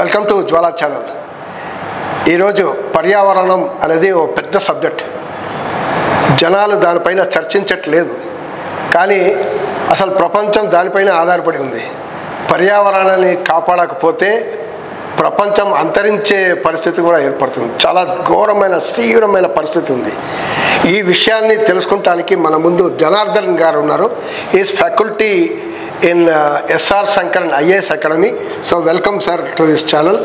Welcome to Jwala channel. ఈరోజు పర్యావరణం అనేది ఓ పెద్ద సబ్జెక్ట్. జనాలు దానిపైన చర్చించట్లేదు, కానీ అసలు ప్రపంచం దానిపైన ఆధారపడి ఉంది. పర్యావరణాన్ని కాపాడకపోతే ప్రపంచం అంతరించే పరిస్థితి కూడా ఏర్పడుతుంది. చాలా ఘోరమైన తీవ్రమైన పరిస్థితి ఉంది. ఈ విషయాన్ని తెలుసుకుంటానికి మన ముందు జనార్దన్ గారు ఉన్నారు. Is faculty in SR Sankaran IAS Academy. So welcome sir to this channel.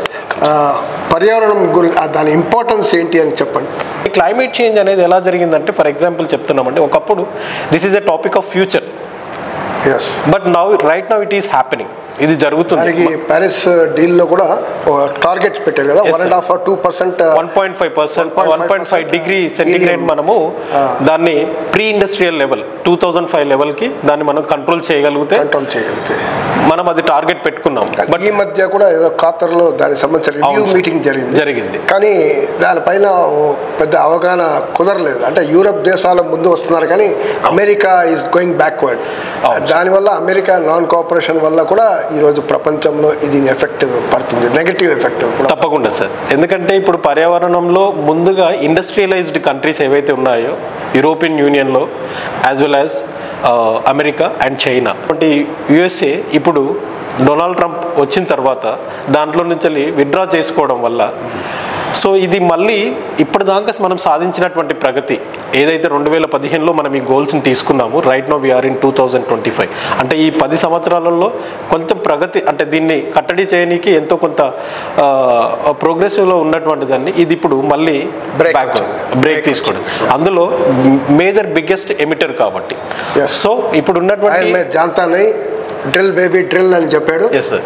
పర్యావరణం గురించి దాని ఇంపార్టెన్స్ ఏంటి అని చెప్పండి. క్లైమేట్ చేంజ్ అనేది ఎలా జరిగిందంటే, ఫర్ ఎగ్జాంపుల్ చెప్తున్నామంటే, ఒకప్పుడు this is a topic of future, but now right now it is happening. ఇది జరుగుతుంది. దానికి ప్యారిస్ డీల్లో కూడా టార్గెట్స్ పెట్టారు కదా, 1.5 2%, 1.5%, 1.5 డిగ్రీ సెంటిగ్రేడ్ మనము దాన్ని ప్రీ ఇండస్ట్రియల్ లెవెల్ 2005 లెవెల్కి దాన్ని మనం కంట్రోల్ చేయగలిగితే మనం అది టార్గెట్ పెట్టుకున్నాం. బట్ ఈ మధ్య కూడా ఏదో ఖాతర్లో దానికి సంబంధించిన రివ్యూ మీటింగ్ జరిగింది, కానీ దానిపైన పెద్ద అవగాహన కుదరలేదు. అంటే యూరప్ దేశాల ముందు వస్తున్నారు, కానీ అమెరికా ఈజ్ గోయింగ్ బ్యాక్వర్డ్. దానివల్ల అమెరికా నాన్ కోఆపరేషన్ వల్ల కూడా ఈరోజు ప్రపంచంలో ఇది ఎఫెక్ట్ పడుతుంది, నెగటివ్ ఎఫెక్ట్. తప్పకుండా సార్, ఎందుకంటే ఇప్పుడు పర్యావరణంలో ముందుగా ఇండస్ట్రియలైజ్డ్ కంట్రీస్ ఏవైతే ఉన్నాయో యూరోపియన్ యూనియన్లో as well as America and China, అంటే యుఎస్ఏ ఇప్పుడు డొనాల్డ్ ట్రంప్ వచ్చిన తర్వాత దాంట్లో నుంచి విత్డ్రా చేసుకోవడం వల్ల, సో ఇది మళ్ళీ ఇప్పటిదాకా మనం సాధించినటువంటి ప్రగతి ఏదైతే 2015లో మనం ఈ గోల్స్ని తీసుకున్నాము, రైట్ నో వీఆర్ ఇన్ 2025. అంటే ఈ 10 సంవత్సరాలలో కొంచెం ప్రగతి, అంటే దీన్ని కట్టడి చేయడానికి ఎంతో కొంత ప్రోగ్రెసివ్లో ఉన్నటువంటి దాన్ని ఇది ఇప్పుడు మళ్ళీ బ్రేక్ తీసుకోవడం. అందులో మేజర్ బిగ్గెస్ట్ ఎమిటర్ కాబట్టి, సో ఇప్పుడు ఉన్నటువంటి డ్రిల్ బేబీ డ్రిల్ అని చెప్పాడు.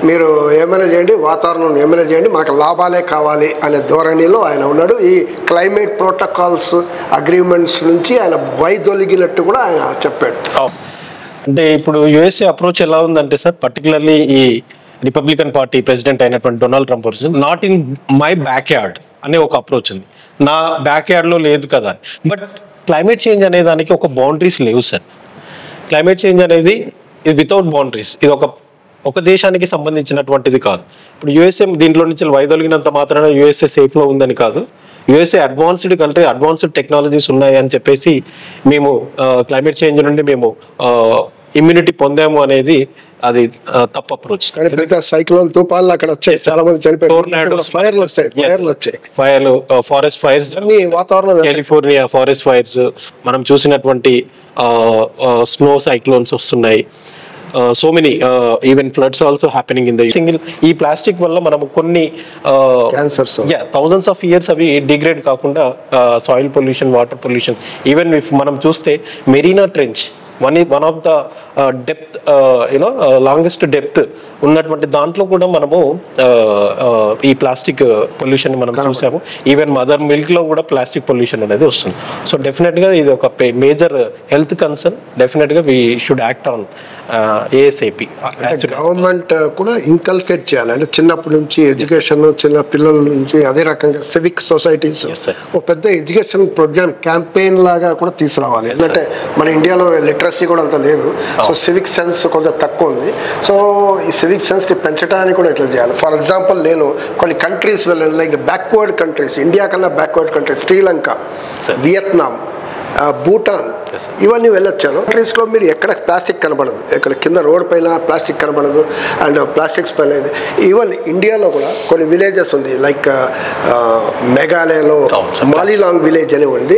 మీరు ఏమైనా చేయండి, వాతావరణం ఏమైనా చేయండి, మాకు లాభాలే కావాలి అనే ధోరణిలో ఆయన ఉన్నాడు. ఈ క్లైమేట్ ప్రోటోకాల్స్ అగ్రిమెంట్స్ నుంచి ఆయన వైదొలిగినట్టు కూడా ఆయన చెప్పాడు. అంటే ఇప్పుడు యుఎస్ఏ అప్రోచ్ ఎలా ఉందంటే సార్, పర్టికులర్లీ ఈ రిపబ్లికన్ పార్టీ ప్రెసిడెంట్ అయినటువంటి Donald Trump not in my back yard అనే ఒక అప్రోచ్ ఉంది. నా బ్యాక్ యార్డ్లో లేదు కదా. బట్ క్లైమేట్ చేంజ్ అనే దానికి ఒక బౌండరీస్ లేవు సార్. క్లైమేట్ చేంజ్ అనేది ఇది వితౌట్ బౌండరీస్, ఇది ఒక దేశానికి సంబంధించినటువంటిది కాదు. ఇప్పుడు యుఎస్ఏ దీంట్లో నుంచి వైదొలిగినంత మాత్రాన యుఎస్ఏ సేఫ్లో ఉందని కాదు. USA advanced country, advanced technologies ఉన్నాయి అని చెప్పేసి మేము క్లైమేట్ చేంజ్ నుండి మేము ఇమ్యూనిటీ పొందాము అనేది అది తప్పు అప్రోచ్. సైక్లోన్ తుఫాన్లు అక్కడ వచ్చాయి, చాలా మంది చనిపోయారు, ఫైర్లు, ఫారెస్ట్ ఫైర్స్, వాతావరణం, కాలిఫోర్నియా ఫారెస్ట్ ఫైర్స్, మనం చూసినటువంటి స్నో సైక్లోన్స్ వస్తున్నాయి. So many even floods also happening in the single. ఈ ప్లాస్టిక్ వల్ల మనం కొన్ని క్యాన్సర్స్, థౌజండ్స్ ఆఫ్ ఇయర్స్ అవి డిగ్రేడ్ కాకుండా soil pollution, water pollution, even if మనం చూస్తే Marina trench one of the depth longest depth ఉన్నటువంటి దాంట్లో కూడా మనము ఈ ప్లాస్టిక్ పొల్యూషన్ మనం చూసాము. ఈవెన్ మదర్ మిల్క్లో కూడా ప్లాస్టిక్ పొల్యూషన్ అనేది వస్తుంది. సో డెఫినెట్గా ఇది ఒక మేజర్ హెల్త్ కన్సర్న్. డెఫినెట్గా we should act on ASAP. Government కూడా ఇంకల్కేట్ చేయాలి, అంటే చిన్నప్పటి నుంచి ఎడ్యుకేషన్, చిన్న పిల్లల నుంచి, అదే రకంగా సివిక్ సొసైటీస్ ఒక పెద్ద ఎడ్యుకేషన్ ప్రోగ్రామ్ క్యాంపెయిన్ లాగా కూడా తీసుకురావాలి. ఎందుకంటే మన ఇండియాలో లిటరసీ కూడా అంత లేదు, సో సివిక్ సెన్స్ కొంచెం తక్కువ ఉంది. సో ఈ సివిక్ సెన్స్ని పెంచడానికి కూడా ఎట్లా చేయాలి. ఫర్ ఎగ్జాంపుల్, నేను కొన్ని కంట్రీస్ వెళ్ళాను, లైక్ బ్యాక్వర్డ్ కంట్రీస్, ఇండియా కన్నా backward countries, Sri Lanka, Vietnam, Bhutan, ఇవన్నీ వెళ్ళొచ్చాను. కంట్రీస్లో మీరు ఎక్కడ ప్లాస్టిక్ కనబడదు, ఎక్కడ కింద రోడ్ పైన ప్లాస్టిక్ కనబడదు, అండ్ ప్లాస్టిక్స్ పైన. ఈవెన్ ఇండియాలో కూడా కొన్ని విలేజెస్ ఉంది, లైక్ మేఘాలయలో మాలిలాంగ్ విలేజ్ అని ఉంది.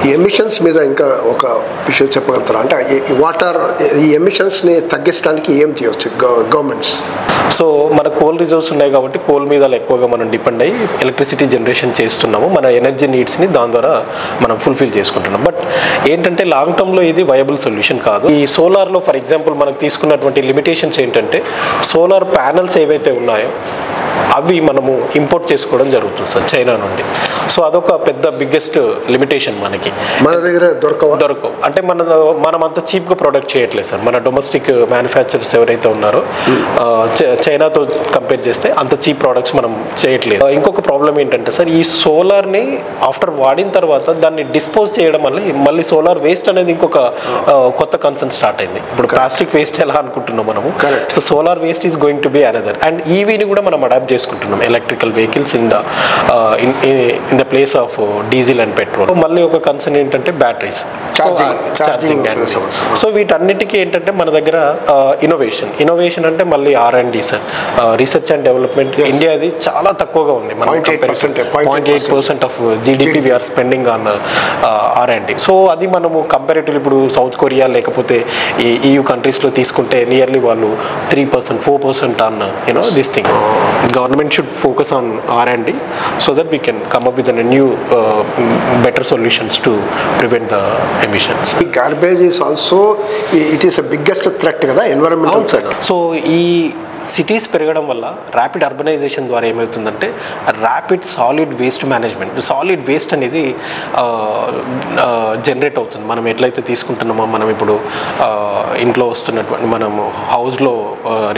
ఈ ఎమిషన్స్ మీద ఇంకా ఒక విషయం చెప్పగలుగుతారా? అంటే ఈ వాటర్, ఈ ఎమిషన్స్ని తగ్గించడానికి ఏం చేయవచ్చు గవర్నమెంట్స్? సో మన కోల్ రిజర్వ్స్ ఉన్నాయి కాబట్టి కోల్ మీద ఎక్కువగా మనం డిపెండ్ అయ్యి ఎలక్ట్రిసిటీ జనరేషన్ చేస్తున్నాము. మన ఎనర్జీ నీడ్స్ని దాని ద్వారా మనం ఫుల్ఫిల్ చేసుకుంటున్నాం. బట్ ఏంటంటే లాంగ్ టర్మ్లో ఇది వయబుల్ సొల్యూషన్ కాదు. ఈ సోలార్లో ఫర్ ఎగ్జాంపుల్ మనకు తీసుకున్నటువంటి లిమిటేషన్స్ ఏంటంటే, సోలార్ ప్యానల్స్ ఏవైతే ఉన్నాయో అవి మనము ఇంపోర్ట్ చేసుకోవడం జరుగుతుంది సార్ చైనా నుండి. సో అదొక పెద్ద బిగ్గెస్ట్ లిమిటేషన్ మనకి. మన దగ్గర దొరకవు అంటే మనం అంత చీప్గా ప్రొడక్ట్ చేయట్లేదు సార్. మన డొమెస్టిక్ మ్యానుఫ్యాక్చరర్స్ ఎవరైతే ఉన్నారో చైనాతో కంపేర్ చేస్తే అంత చీప్ ప్రోడక్ట్స్ మనం చేయట్లేదు. ఇంకొక ప్రాబ్లం ఏంటంటే సార్, ఈ సోలార్ని ఆఫ్టర్ వాడిన తర్వాత దాన్ని డిస్పోజ్ చేయడం వల్ల మళ్ళీ సోలార్ వేస్ట్ అనేది ఇంకొక కొత్త కన్సర్న్ స్టార్ట్ అయింది. ఇప్పుడు ప్లాస్టిక్ వేస్ట్ ఎలా అనుకుంటున్నాం మనము, so solar waste is going to be another. And ఈవీని కూడా మనం అడాప్ట్ చేసుకుంటున్నాం, electrical vehicles in the place of diesel and petrol. మళ్ళీ ఒక కన్సర్న్ ఏంటంటే బ్యాటరీస్, ఛార్జింగ్. సో వీటన్నిటికీ ఏంటంటే మన దగ్గర ఇన్నోవేషన్ అంటే మళ్ళీ R&D sir, research and development. ఇండియాది చాలా తక్కువగా ఉంది. 0.8% of GDP we are spending on R&D. So అది మనము కంపారిటివ్లీ ఇప్పుడు సౌత్ కొరియా లేకపోతే ఈ EU కంట్రీస్లో తీసుకుంటే నియర్లీ వాళ్ళు 3%, 4% on this thing. Government should focus on R&D so that we can come up with new better solutions to prevent the emissions. Garbage is also, it is a biggest threat kada, environmental threat. So ఈ cities పెరగడం వల్ల rapid urbanisation ద్వారా ఏమవుతుందంటే rapid solid waste management, solid waste అనేది generate అవుతుంది. మనం ఎట్లయితే తీసుకుంటున్నామో, మనం ఇప్పుడు ఇంట్లో వస్తున్నటువంటి మనము హౌస్లో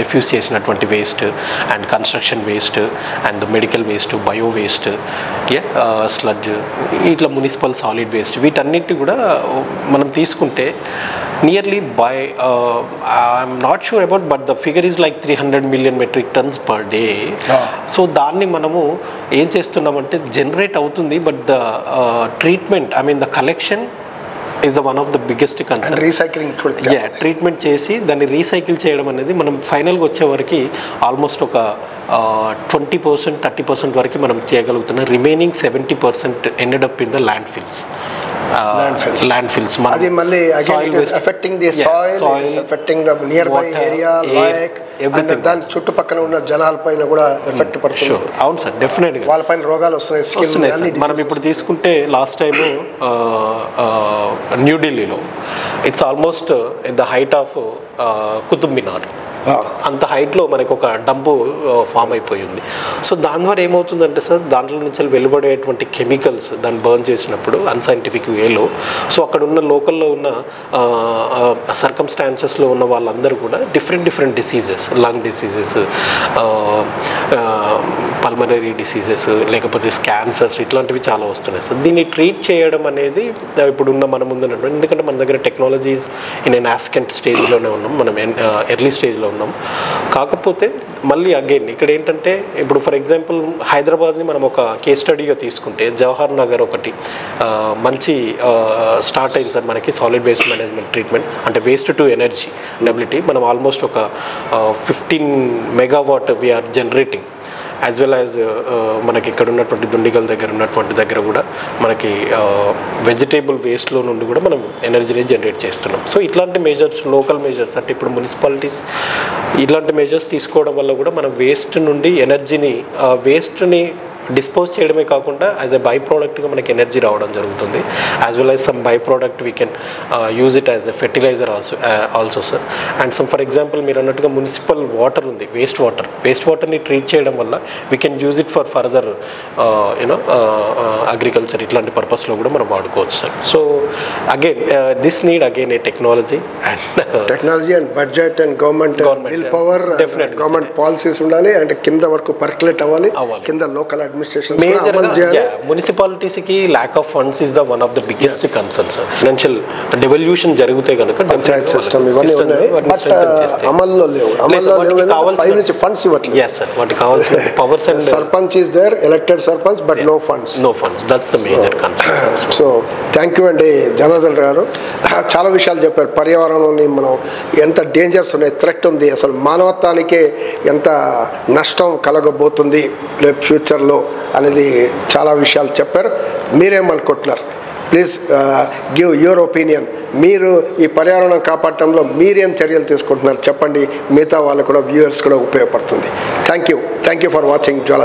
రిఫ్యూజ్ చేసినటువంటి waste and construction waste and medical waste, bio waste, sludge, ఇట్లా మున్సిపల్ సాలిడ్ వేస్ట్, వీటన్నిటి కూడా మనం తీసుకుంటే nearly by I'm not sure about but the figure is like 300 million metric tons per day. So దాన్ని మనము ఏం చేస్తున్నామంటే జనరేట్ అవుతుంది, but the treatment, I mean the collection is the one of the biggest concern. Recycling treatment చేసి దాన్ని recycle చేయడం అనేది మనం ఫైనల్గా వచ్చేవరకు ఆల్మోస్ట్ ఒక 20%, 30% వరకు మనం చేయగలుగుతున్నాం. Remaining 70% ended up in the landfills. అది మళ్ళీ again it is affecting the soil, it is affecting the nearby area, lake, and దాని చుట్టుపక్కల ఉన్న జనాలపైన కూడా ఎఫెక్ట్ పడుతుంది. అవును సార్, డెఫినెట్గా వాళ్ళపైన రోగాలు వస్తున్నాయి, స్కిన్ అన్ని. మనం ఇప్పుడు తీసుకుంటే లాస్ట్ టైం న్యూఢిల్లీలో it's almost in the height of Qutub Minar, అంత హైట్లో మనకు ఒక డంపు ఫామ్ అయిపోయింది. సో దాని ద్వారా ఏమవుతుందంటే సార్, దాంట్లో నుంచి వెలువడేటువంటి కెమికల్స్ దాన్ని బర్న్ చేసినప్పుడు అన్సైంటిఫిక్ వేలో, సో అక్కడ ఉన్న లోకల్లో ఉన్న సర్కమ్స్టాన్సెస్లో ఉన్న వాళ్ళందరూ కూడా different diseases, lung diseases, pulmonary diseases, లేకపోతే క్యాన్సర్స్, ఇట్లాంటివి చాలా వస్తున్నాయి సార్. దీన్ని ట్రీట్ చేయడం అనేది ఇప్పుడున్న మన ముందున్నటువంటి, ఎందుకంటే మన దగ్గర టెక్నాలజీస్ ఇన్ ఎన్ నాస్కెంట్ స్టేజ్లోనే ఉన్నాం, మనం ఎర్లీ స్టేజ్లో ఉన్నాం. కాకపోతే మళ్ళీ అగైన్ ఇక్కడ ఏంటంటే, ఇప్పుడు ఫర్ ఎగ్జాంపుల్ హైదరాబాద్ని మనం ఒక కేస్ స్టడీగా తీసుకుంటే, జవహర్ నగర్ ఒకటి మంచి స్టార్ట్ అయింది సార్ మనకి సాలిడ్ వేస్ట్ మేనేజ్మెంట్ ట్రీట్మెంట్, అంటే వేస్ట్ టు ఎనర్జీ డబ్లిటీ. మనం ఆల్మోస్ట్ ఒక 15 megawatt we're generating, as well as మనకి ఇక్కడ ఉన్నటువంటి దుండిగల్ దగ్గర కూడా మనకి వెజిటేబుల్ వేస్ట్లో నుండి కూడా మనం ఎనర్జీని జనరేట్ చేస్తున్నాం. సో ఇట్లాంటి మెజర్స్, లోకల్ మెజర్స్, అంటే ఇప్పుడు మున్సిపాలిటీస్ ఇట్లాంటి మెజర్స్ తీసుకోవడం వల్ల కూడా మనం వేస్ట్ నుండి ఎనర్జీని, వేస్ట్ని డిస్పోజ్ చేయడమే కాకుండా యాజ్ ఎ బై ప్రోడక్ట్గా మనకి ఎనర్జీ రావడం జరుగుతుంది. As well as some byproduct we can use it as a fertilizer also sir. And some for example మీరు అన్నట్టుగా మున్సిపల్ వాటర్ ఉంది, వేస్ట్ వాటర్ని ట్రీట్ చేయడం వల్ల we can use it for further agriculture, ఇట్లాంటి పర్పస్లో కూడా మనం వాడుకోవచ్చు sir. So again this need again a technology and budget and government willpower, government policies ఉండాలి, అంటే కింద వరకు పర్కులేట్ అవ్వాలి, కింద local మున్సిపాలిటీస్కి lack of funds is the one of the biggest concern sir. Financial devolution జరిగితే కనుక Panchayat system ఇవన్నీ ఉన్నాయి, బట్ అమల్లో లేవు, పై నుంచి ఫండ్స్ ఇవ్వట్లేదు. వాటికి కావాల్సిన powers and sarpanch is there, elected sarpanch, but no funds, that's the major concern. So thank you అండి జనార్దన్ గారు, చాలా విషయాలు చెప్పారు. పర్యావరణంలోని మనం ఎంత డేంజర్స్ ఉన్నాయి, థ్రెట్ ఉంది, అసలు మానవత్వానికే ఎంత నష్టం కలగబోతుంది రేపు ఫ్యూచర్లో అనేది చాలా విషయాలు చెప్పారు. మీరేమనుకుంటున్నారు? Please give your opinion. మీరు ఈ పర్యావరణం కాపాడటంలో మీరేం చర్యలు తీసుకుంటున్నారు చెప్పండి, మిగతా వాళ్ళకు కూడా, వ్యూవర్స్ కూడా ఉపయోగపడుతుంది. Thank you for watching Jwala.